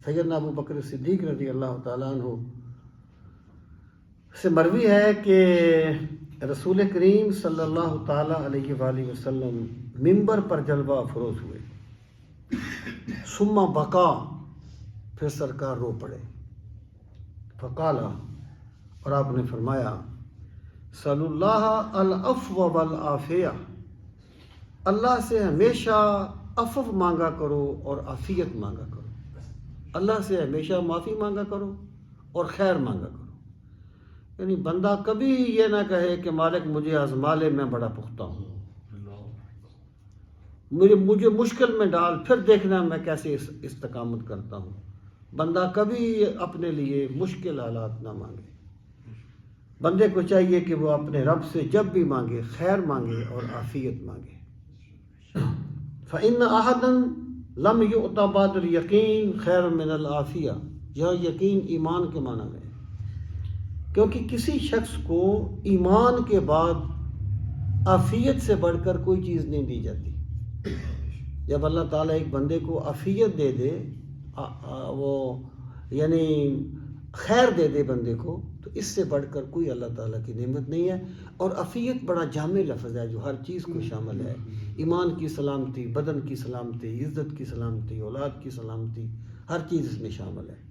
سیدنا ابو بکر صدیق رضی اللہ تعالیٰ عنہ سے مروی ہے کہ رسول کریم صلی اللہ تعالیٰ علیہ وآلہ وسلم ممبر پر جلوہ افروز ہوئے، ثم بقا، پھر سرکار رو پڑے، فقالا، اور آپ نے فرمایا، صلی اللہ العفو والعافیہ، اللہ سے ہمیشہ عفو مانگا کرو اور عافیت مانگا کرو، اللہ سے ہمیشہ معافی مانگا کرو اور خیر مانگا کرو۔ یعنی بندہ کبھی یہ نہ کہے کہ مالک مجھے آزما لے، میں بڑا پختہ ہوں، مجھے مشکل میں ڈال، پھر دیکھنا میں کیسے استقامت کرتا ہوں۔ بندہ کبھی اپنے لیے مشکل حالات نہ مانگے، بندے کو چاہیے کہ وہ اپنے رب سے جب بھی مانگے خیر مانگے اور عافیت مانگے۔ فَإِنَّ أَحَدًا لَمْ يُؤْتَ بَعْدَ الْيَقِينِ خَيْرٌ مِنَ الْعَافِيَةِ، یہاں یقین ایمان کے معنی میں ہے، کیونکہ کسی شخص کو ایمان کے بعد عافیت سے بڑھ کر کوئی چیز نہیں دی جاتی۔ جب اللہ تعالیٰ ایک بندے کو عافیت دے دے، وہ یعنی خیر دے دے بندے کو، تو اس سے بڑھ کر کوئی اللہ تعالیٰ کی نعمت نہیں ہے۔ اور عافیت بڑا جامع لفظ ہے جو ہر چیز کو شامل ہے، ایمان کی سلامتی، بدن کی سلامتی، عزت کی سلامتی، اولاد کی سلامتی، ہر چیز اس میں شامل ہے۔